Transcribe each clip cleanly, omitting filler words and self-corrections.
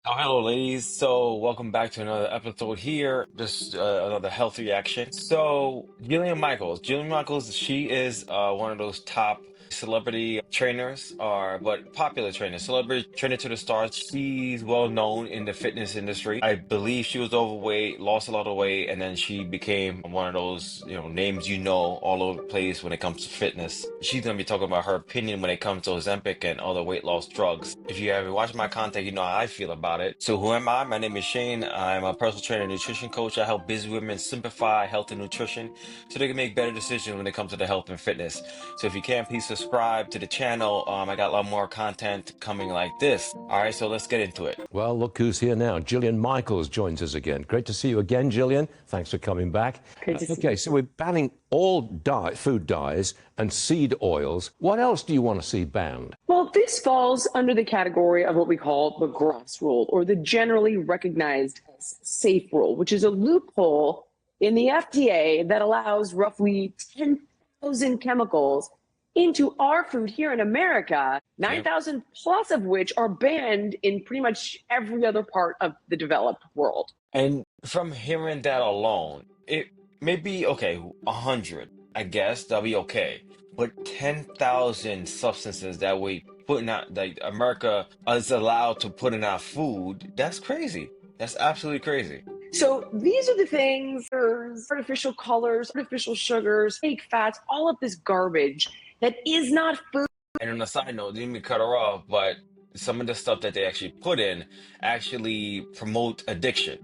Oh, hello, ladies. So, welcome back to another episode here. Just another health reaction. So, Jillian Michaels, she is one of those top celebrity trainers, or but popular trainers, celebrity trainer to the stars. She's well known in the fitness industry. I believe she was overweight, lost a lot of weight, and then she became one of those, names all over the place when it comes to fitness. She's gonna be talking about her opinion when it comes to Ozempic and other weight loss drugs. If you ever watch my content, you know how I feel about it. So who am I? My name is Shane. I'm a personal trainer and nutrition coach. I help busy women simplify health and nutrition so they can make better decisions when it comes to their health and fitness. So if you can, please subscribe to the channel. I got a lot more content coming like this. All right, so let's get into it. Well, look who's here now. Jillian Michaels joins us again. Great to see you again, Jillian. Thanks for coming back. Great to see Okay, you. so we're banning all food dyes and seed oils. What else do you want to see banned? Well, this falls under the category of what we call the GRAS rule, or the generally recognized as safe rule, which is a loophole in the FDA that allows roughly 10,000 chemicals into our food here in America, 9,000 plus of which are banned in pretty much every other part of the developed world. And from hearing that alone, it may be okay, 100, I guess that'll be okay. But 10,000 substances that we putting out, like America is allowed to put in our food, that's crazy. That's absolutely crazy. So these are the things, artificial colors, artificial sugars, fake fats, all of this garbage that is not food. And on a side note, didn't mean to cut her off, but some of the stuff that they actually put in actually promote addiction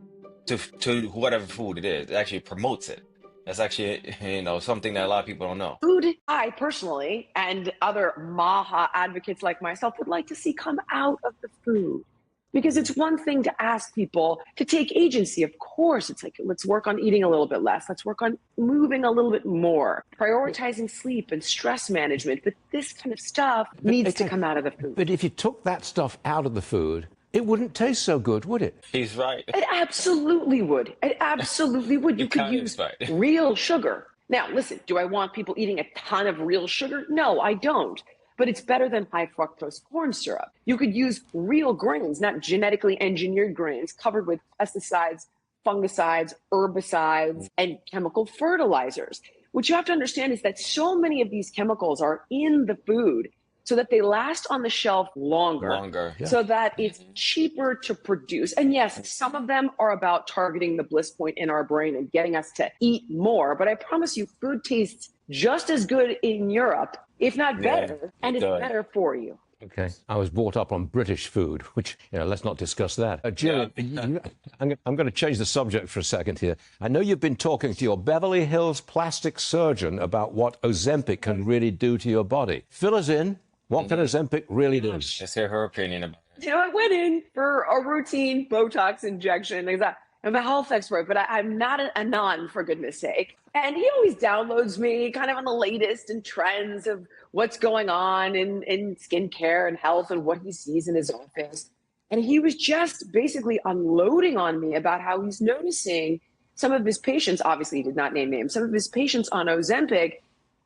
to whatever food it is. It actually promotes it. That's actually, something that a lot of people don't know. Food, I personally and other MAHA advocates like myself would like to see come out of the food. Because it's one thing to ask people to take agency. Of course, it's like, let's work on eating a little bit less. Let's work on moving a little bit more, prioritizing sleep and stress management. But this kind of stuff needs to come out of the food. But if you took that stuff out of the food, it wouldn't taste so good, would it? He's right. It absolutely would. It absolutely would. You could use real sugar. Now, listen, do I want people eating a ton of real sugar? No, I don't. But it's better than high fructose corn syrup. You could use real grains, not genetically engineered grains covered with pesticides, fungicides, herbicides, and chemical fertilizers. What you have to understand is that so many of these chemicals are in the food so that they last on the shelf longer, so that it's cheaper to produce. And yes, some of them are about targeting the bliss point in our brain and getting us to eat more. But I promise you, food tastes just as good in Europe, if not better, and it's better for you. Okay, I was brought up on British food, which, let's not discuss that. Jillian, I'm going to change the subject for a second here. I know you've been talking to your Beverly Hills plastic surgeon about what Ozempic can really do to your body. Fill us in. What can Ozempic really do? Let's hear her opinion about it. I went in for a routine Botox injection. Like that. I'm a health expert, but I'm not a nun, for goodness sake. And he always downloads me kind of on the latest and trends of what's going on in skincare and health and what he sees in his office. And he was just basically unloading on me about how he's noticing some of his patients, obviously he did not name names, some of his patients on Ozempic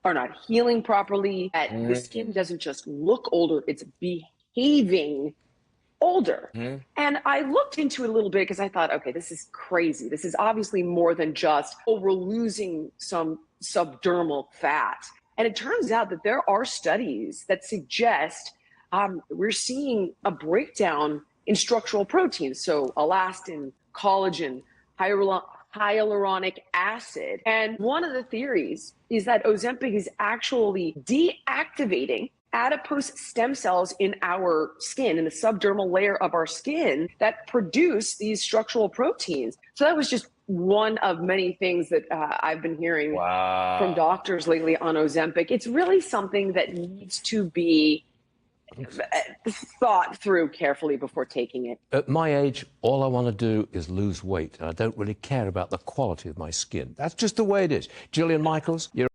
are not healing properly. The skin doesn't just look older, it's behaving older. And I looked into it a little bit because I thought, okay, this is crazy. This is obviously more than just, we're losing some subdermal fat. And it turns out that there are studies that suggest we're seeing a breakdown in structural proteins. So elastin, collagen, hyaluronic acid. And one of the theories is that Ozempic is actually deactivating adipose stem cells in our skin, in the subdermal layer of our skin, that produce these structural proteins. So that was just one of many things that I've been hearing from doctors lately on Ozempic. It's really something that needs to be thought through carefully before taking it. At my age, all I want to do is lose weight. I don't really care about the quality of my skin. That's just the way it is. Jillian Michaels, you're...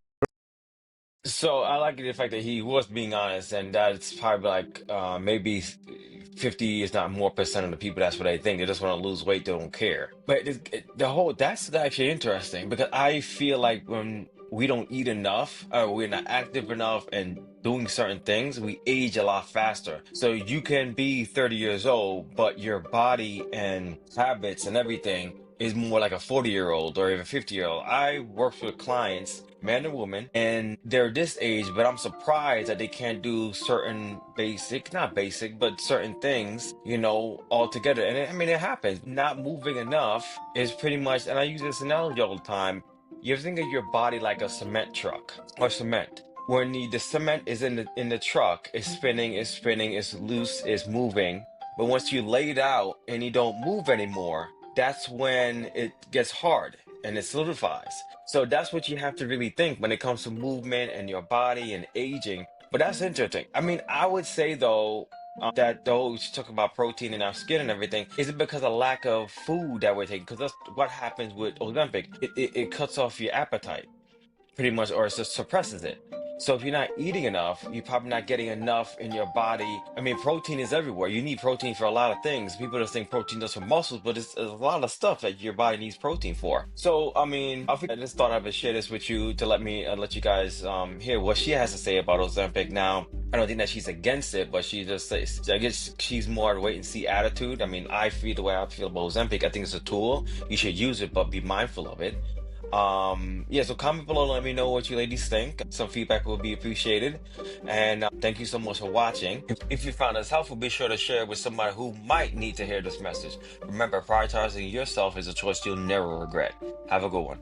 So I like the fact that he was being honest, and that's probably like maybe 50, if not more, percent of the people, that's what they think. They just want to lose weight, they don't care. But that's actually interesting, because I feel like when we don't eat enough, or we're not active enough and doing certain things, we age a lot faster. So you can be 30 years old, but your body and habits and everything is more like a 40-year-old or even 50-year-old. I work with clients, man and woman, and they're this age, but I'm surprised that they can't do certain basic, not basic, but certain things, altogether. And I mean, it happens. Not moving enough is pretty much, and I use this analogy all the time. You ever think of your body like a cement truck or cement? When the cement is in the truck, it's spinning, it's loose, it's moving. But once you lay it out and you don't move anymore, that's when it gets hard and it solidifies. So that's what you have to really think when it comes to movement and your body and aging. But that's interesting. I mean, I would say though, that though we talk about protein in our skin and everything, is it because of lack of food that we're taking? Because that's what happens with Ozempic. It cuts off your appetite pretty much, or it just suppresses it. So if you're not eating enough, you're probably not getting enough in your body. I mean, protein is everywhere. You need protein for a lot of things. People just think protein does for muscles, but it's a lot of stuff that your body needs protein for. So, I mean, I just thought I would share this with you to let you guys hear what she has to say about Ozempic. Now, I don't think that she's against it, but she just says, I guess she's more of a wait and see attitude. I mean, I feel the way I feel about Ozempic. I think it's a tool. You should use it, but be mindful of it. Yeah, so comment below, let me know what you ladies think. Some feedback will be appreciated, and thank you so much for watching. If you found this helpful, be sure to share it with somebody who might need to hear this message. Remember, prioritizing yourself is a choice you'll never regret. Have a good one.